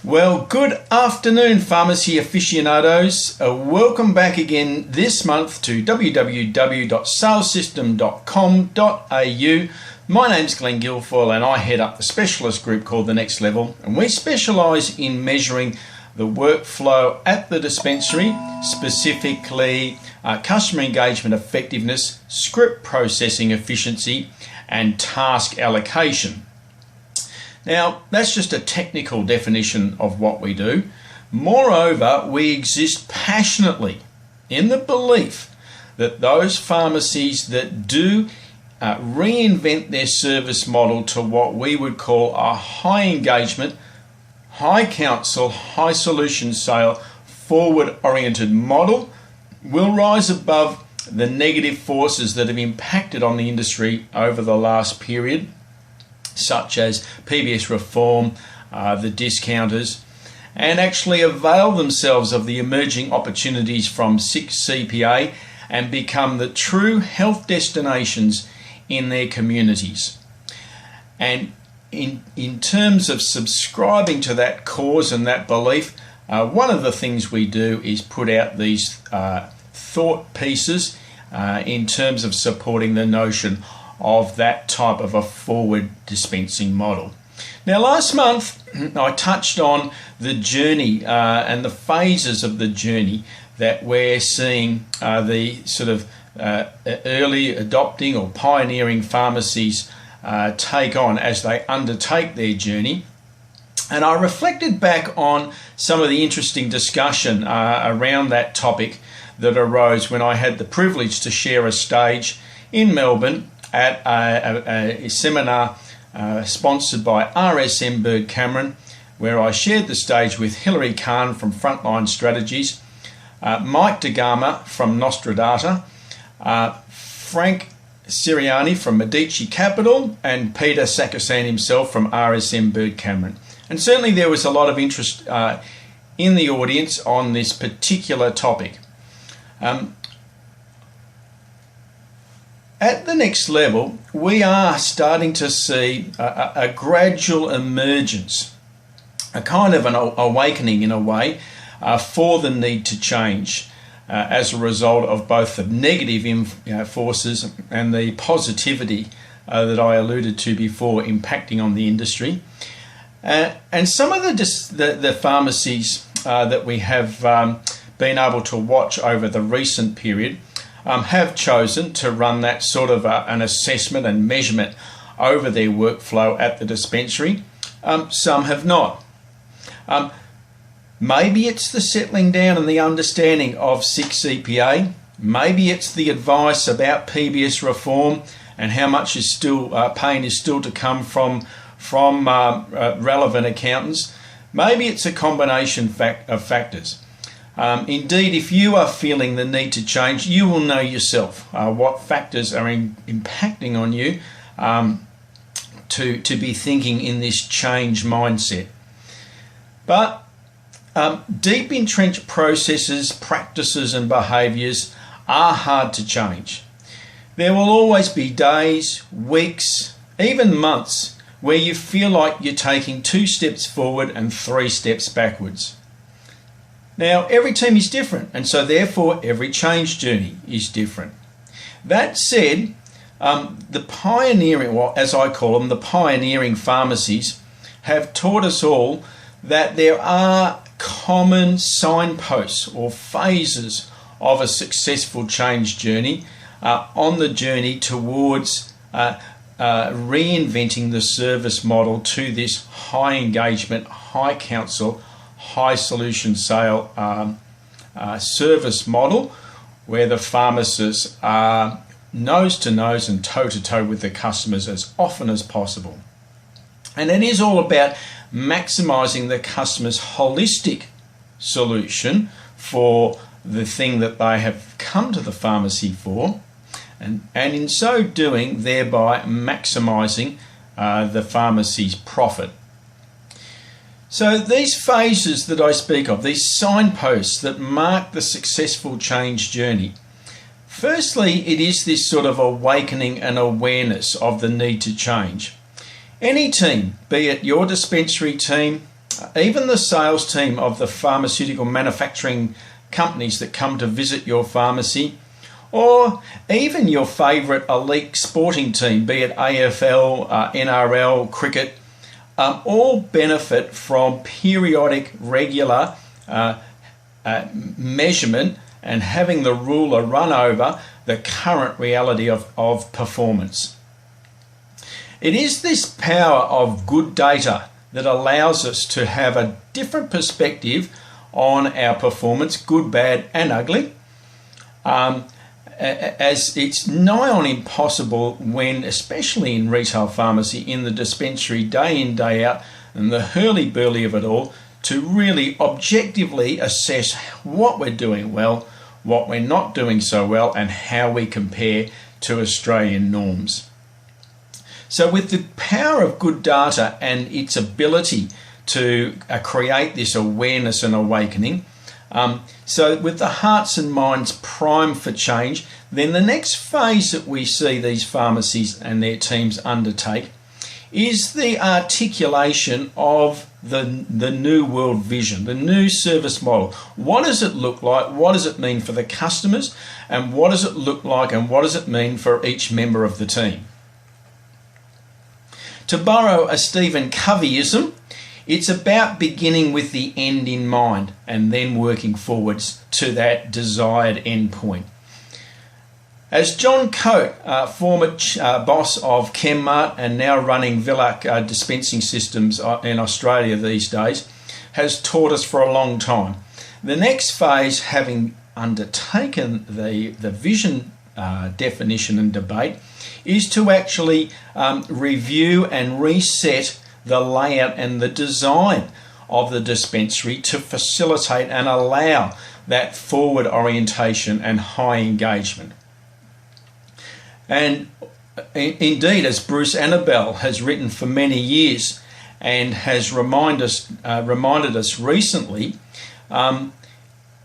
Well, good afternoon, pharmacy aficionados. Welcome back again this month to www.salessystem.com.au. My name's Glenn Guilfoyle and I head up the specialist group called The Next Level, and we specialise in measuring the workflow at the dispensary, specifically customer engagement effectiveness, script processing efficiency and task allocation. Now, that's just a technical definition of what we do. Moreover, we exist passionately in the belief that those pharmacies that do reinvent their service model to what we would call a high engagement, high counsel, high solution sale, forward-oriented model will rise above the negative forces that have impacted on the industry over the last period, such as PBS reform, the discounters, and actually avail themselves of the emerging opportunities from 6CPA and become the true health destinations in their communities. And in terms of subscribing to that cause and that belief, one of the things we do is put out these thought pieces in terms of supporting the notion of that type of a forward dispensing model. Now, last month I touched on the journey and the phases of the journey that we're seeing the sort of early adopting or pioneering pharmacies take on as they undertake their journey. And I reflected back on some of the interesting discussion around that topic that arose when I had the privilege to share a stage in Melbourne at a seminar sponsored by RSM Bird Cameron, where I shared the stage with Hilary Kahn from Frontline Strategies, Mike DeGama from Nostradata, Frank Siriani from Medici Capital, and Peter Sakasan himself from RSM Bird Cameron. And certainly there was a lot of interest in the audience on this particular topic. At the next level, we are starting to see a gradual emergence, a kind of an awakening in a way, for the need to change as a result of both the negative forces and the positivity that I alluded to before impacting on the industry. And some of the pharmacies that we have been able to watch over the recent period have chosen to run that sort of an assessment and measurement over their workflow at the dispensary. Some have not. Maybe it's the settling down and the understanding of 6CPA. Maybe it's the advice about PBS reform and how much is still pain is still to come from relevant accountants. Maybe it's a combination of factors. Indeed, if you are feeling the need to change, you will know yourself what factors are impacting on you to be thinking in this change mindset. But deep entrenched processes, practices and behaviours are hard to change. There will always be days, weeks, even months where you feel like you're taking 2 steps forward and 3 steps backwards. Now, every team is different, and so therefore every change journey is different. That said, the pioneering, well, as I call them, the pioneering pharmacies have taught us all that there are common signposts or phases of a successful change journey on the journey towards reinventing the service model to this high engagement, high counsel, high solution sale service model, where the pharmacists are nose to nose and toe to toe with the customers as often as possible. And it is all about maximising the customer's holistic solution for the thing that they have come to the pharmacy for, and in so doing thereby maximising the pharmacy's profit. So these phases that I speak of, these signposts that mark the successful change journey, firstly, it is this sort of awakening and awareness of the need to change. Any team, be it your dispensary team, even the sales team of the pharmaceutical manufacturing companies that come to visit your pharmacy, or even your favourite elite sporting team, be it AFL, NRL, cricket, all benefit from periodic, regular measurement and having the ruler run over the current reality of performance. It is this power of good data that allows us to have a different perspective on our performance, good, bad and ugly, as it's nigh on impossible when, especially in retail pharmacy, in the dispensary, day in, day out, and the hurly-burly of it all, to really objectively assess what we're doing well, what we're not doing so well, and how we compare to Australian norms. So with the power of good data and its ability to create this awareness and awakening, so with the hearts and minds primed for change, then the next phase that we see these pharmacies and their teams undertake is the articulation of the new world vision, the new service model. What does it look like? What does it mean for the customers? And what does it look like? And what does it mean for each member of the team? To borrow a Stephen Coveyism, it's about beginning with the end in mind and then working forwards to that desired end point. As John Coate, former boss of Chemmart and now running Villac dispensing systems in Australia these days, has taught us for a long time, the next phase, having undertaken the vision definition and debate, is to actually review and reset the layout and the design of the dispensary to facilitate and allow that forward orientation and high engagement. And indeed, as Bruce Annabelle has written for many years and has reminded us recently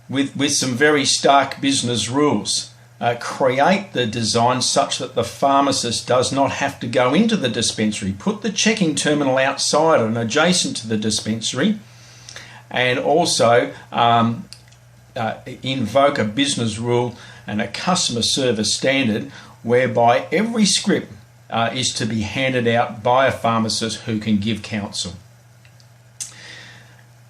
with some very stark business rules, create the design such that the pharmacist does not have to go into the dispensary, put the checking terminal outside and adjacent to the dispensary, and also invoke a business rule and a customer service standard whereby every script is to be handed out by a pharmacist who can give counsel.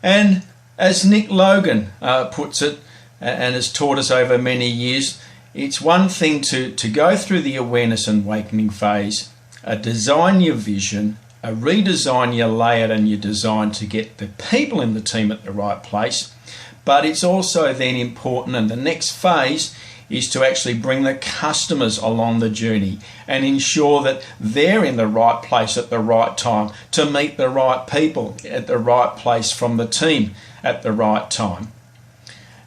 And as Nick Logan puts it, and has taught us over many years, it's one thing to go through the awareness and awakening phase, design your vision, redesign your layout and your design to get the people in the team at the right place, but it's also then important, and the next phase is to actually bring the customers along the journey and ensure that they're in the right place at the right time to meet the right people at the right place from the team at the right time.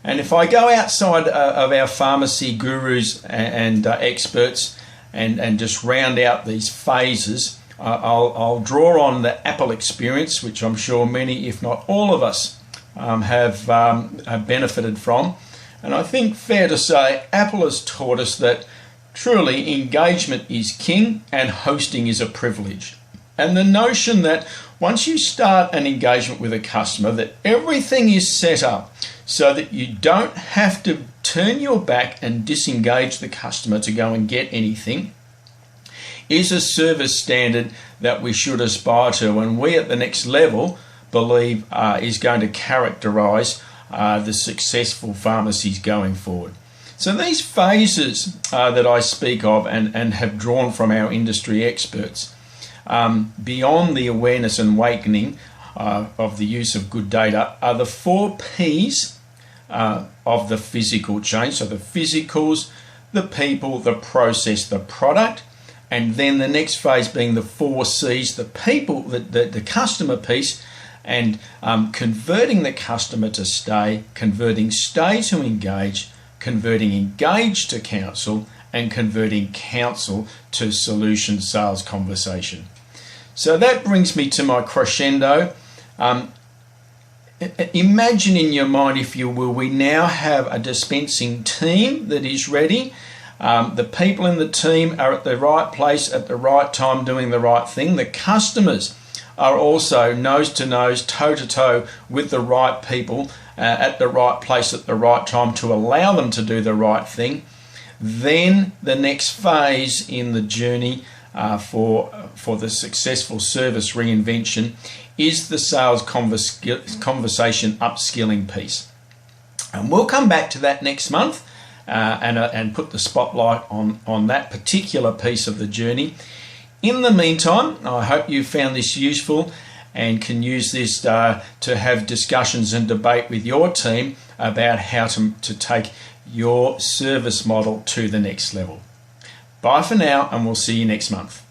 And if I go outside of our pharmacy gurus and experts and just round out these phases, I'll draw on the Apple experience, which I'm sure many, if not all of us, have benefited from. And I think fair to say Apple has taught us that truly engagement is king and hosting is a privilege. And the notion that once you start an engagement with a customer, that everything is set up so that you don't have to turn your back and disengage the customer to go and get anything, is a service standard that we should aspire to, and we at the next level believe is going to characterise the successful pharmacies going forward. So these phases that I speak of and have drawn from our industry experts, beyond the awareness and awakening of the use of good data, are the 4 Ps of the physical chain. So the physicals, the people, the process, the product, and then the next phase being the 4 Cs, the people, the customer piece, and converting the customer to stay, converting stay to engage, converting engage to counsel, and converting counsel to solution sales conversation. So that brings me to my crescendo. Imagine in your mind, if you will, we now have a dispensing team that is ready. The people in the team are at the right place at the right time doing the right thing. The customers are also nose to nose, toe to toe with the right people at the right place at the right time to allow them to do the right thing, then the next phase in the journey for the successful service reinvention is the sales conversation upskilling piece. And we'll come back to that next month and put the spotlight on that particular piece of the journey. In the meantime, I hope you found this useful and can use this to have discussions and debate with your team about how to take your service model to the next level. Bye for now, and we'll see you next month.